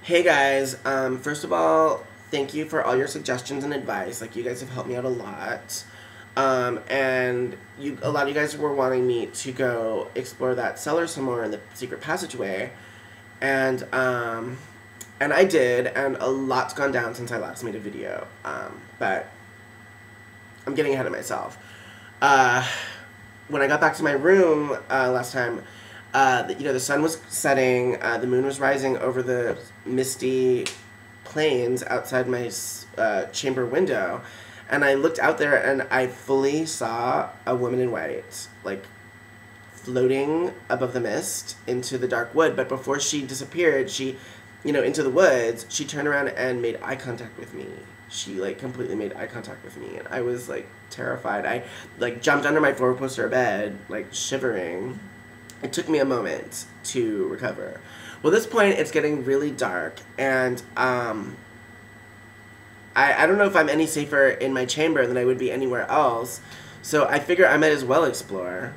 Hey guys, first of all, thank you for all your suggestions and advice. Like, you guys have helped me out a lot. And a lot of you guys were wanting me to go explore that cellar somewhere in the secret passageway. And I did, and a lot's gone down since I last made a video. But I'm getting ahead of myself. When I got back to my room last time, the sun was setting, the moon was rising over the misty plains outside my chamber window, and I looked out there and I fully saw a woman in white, like, floating above the mist into the dark wood. But before she disappeared, into the woods, she turned around and made eye contact with me. She, like, completely made eye contact with me, and I was, like, terrified. I, like, jumped under my four-poster bed, like, shivering. It took me a moment to recover. Well, at this point, it's getting really dark, and I don't know if I'm any safer in my chamber than I would be anywhere else, so I figure I might as well explore.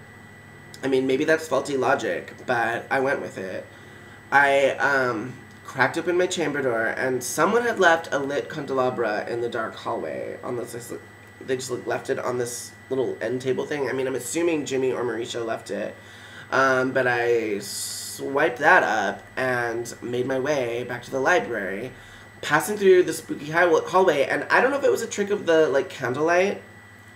I mean, maybe that's faulty logic, but I went with it. I cracked open my chamber door, and someone had left a lit candelabra in the dark hallway. They just left it on this little end table thing. I mean, I'm assuming Jimmy or Mauricio left it. But I swiped that up and made my way back to the library, passing through the spooky hallway. And I don't know if it was a trick of the, like, candlelight,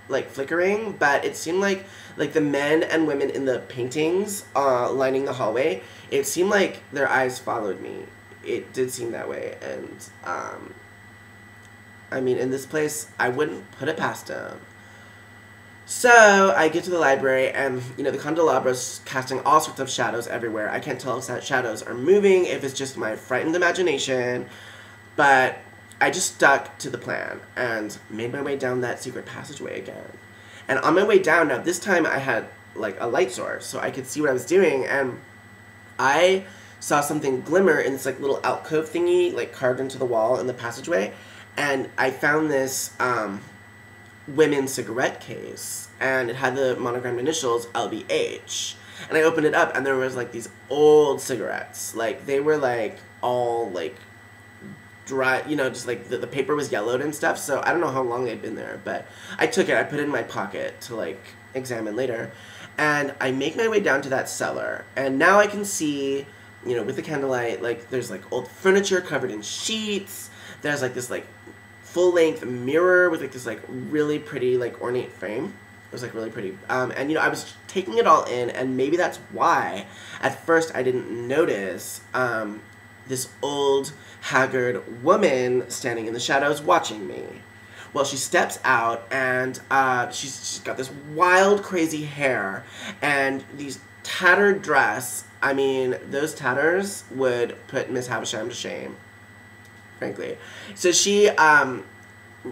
like, flickering, but it seemed like the men and women in the paintings lining the hallway, it seemed like their eyes followed me. It did seem that way. And, I mean, in this place, I wouldn't put it past them. So, I get to the library, and, the candelabra's casting all sorts of shadows everywhere. I can't tell if that shadows are moving, if it's just my frightened imagination, but I just stuck to the plan, and made my way down that secret passageway again. And on my way down, now this time I had, like, a light source, so I could see what I was doing, and I saw something glimmer in this, like, little alcove thingy, like, carved into the wall in the passageway, and I found this, women's cigarette case, and it had the monogrammed initials LBH, and I opened it up, and there was, like, these old cigarettes, like, they were, like, all, like, dry, just, like, the paper was yellowed and stuff, so I don't know how long they'd been there, but I took it, I put it in my pocket to, like, examine later, and I make my way down to that cellar, and now I can see, with the candlelight, like, there's, like, old furniture covered in sheets, there's, like, this, like, full-length mirror with, like, this, like, really pretty, like, ornate frame. It was, like, really pretty. And, I was taking it all in, and maybe that's why, at first, I didn't notice, this old, haggard woman standing in the shadows watching me. Well, she steps out, and, she's got this wild, crazy hair, and these tattered dress. I mean, those tatters would put Miss Havisham to shame, frankly. So she,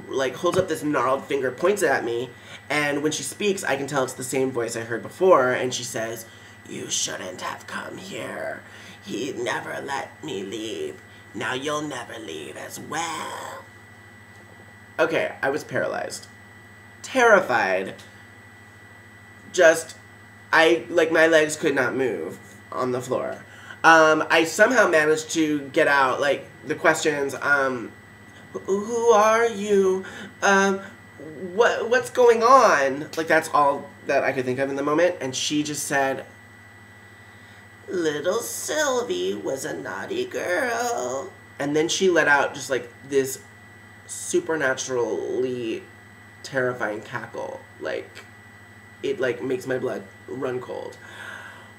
like, holds up this gnarled finger, points it at me, and when she speaks, I can tell it's the same voice I heard before, and she says, "You shouldn't have come here. He never let me leave. Now you'll never leave as well." Okay, I was paralyzed. Terrified. My legs could not move on the floor. I somehow managed to get out, like, the questions, who are you? What's going on? Like, that's all that I could think of in the moment, and she just said, "Little Sylvie was a naughty girl." And then she let out just, like, this supernaturally terrifying cackle. Like, it, like, makes my blood run cold.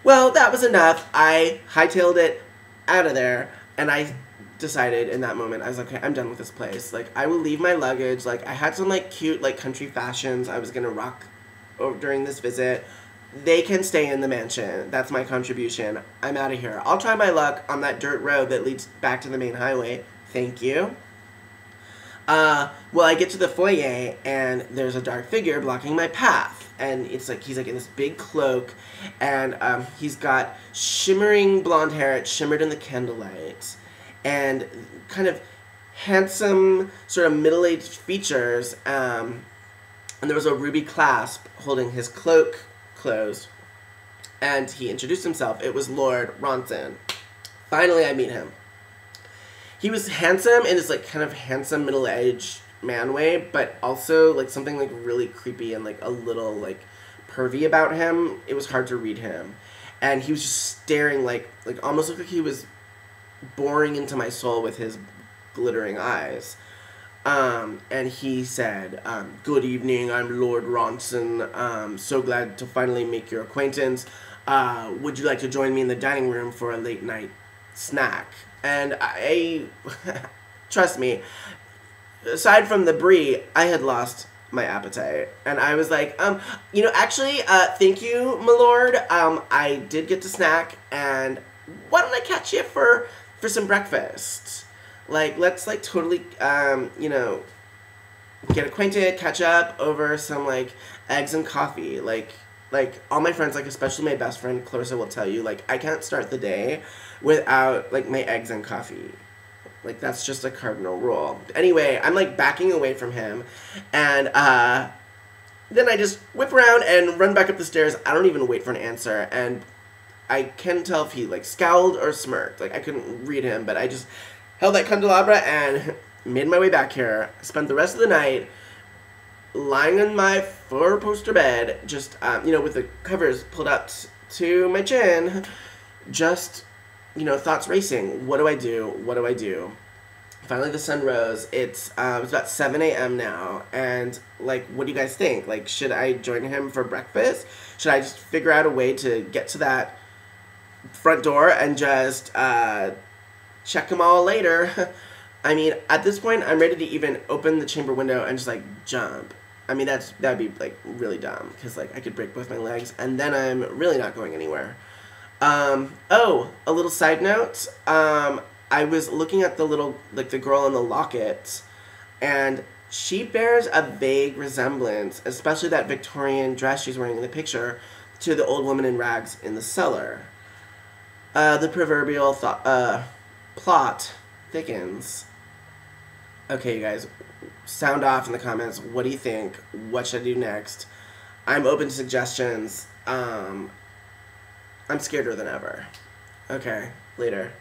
Well, that was enough. I hightailed it out of there, and I decided in that moment, I was like, okay, I'm done with this place. Like, I will leave my luggage. Like, I had some, like, cute, like, country fashions I was gonna rock during this visit. They can stay in the mansion. That's my contribution. I'm out of here. I'll try my luck on that dirt road that leads back to the main highway. Thank you. Well, I get to the foyer, and there's a dark figure blocking my path. And it's like, he's like in this big cloak, and he's got shimmering blonde hair. It shimmered in the candlelight, and kind of handsome, sort of middle-aged features. And there was a ruby clasp holding his cloak closed. And he introduced himself. It was Lord Ronson. Finally, I meet him. he was handsome in this like kind of handsome middle-aged man way, but also like something like really creepy and like a little like pervy about him. It was hard to read him, and he was just staring like almost looked like he was boring into my soul with his glittering eyes. And he said, "Good evening, I'm Lord Ronson. So glad to finally make your acquaintance. Would you like to join me in the dining room for a late night snack?" And I, trust me, aside from the brie, I had lost my appetite. And I was like, actually, thank you, my lord. I did get to snack, and why don't I catch you for some breakfast? Like, let's, like, totally, get acquainted, catch up over some, like, eggs and coffee. Like, all my friends, like, especially my best friend, Clarissa, will tell you, like, I can't start the day without, like, my eggs and coffee. Like, that's just a cardinal rule. Anyway, I'm, like, backing away from him, and, then I just whip around and run back up the stairs. I don't even wait for an answer, and I can't tell if he, like, scowled or smirked. Like, I couldn't read him, but I just held that candelabra and made my way back here. Spent the rest of the night lying on my four-poster bed, just, with the covers pulled up to my chin, just, thoughts racing. What do I do? What do I do? Finally, the sun rose. It's about 7 a.m. now, and, like, what do you guys think? Like, should I join him for breakfast? Should I just figure out a way to get to that front door and just, check them all later? I mean, at this point, I'm ready to even open the chamber window and just, like, jump. I mean, that'd be, like, really dumb, because, like, I could break both my legs, and then I'm really not going anywhere. A little side note, I was looking at the little, like, the girl in the locket, and she bears a vague resemblance, especially that Victorian dress she's wearing in the picture, to the old woman in rags in the cellar. The proverbial plot thickens. Okay, you guys, sound off in the comments. What do you think? What should I do next? I'm open to suggestions. I'm scareder than ever. Okay, later.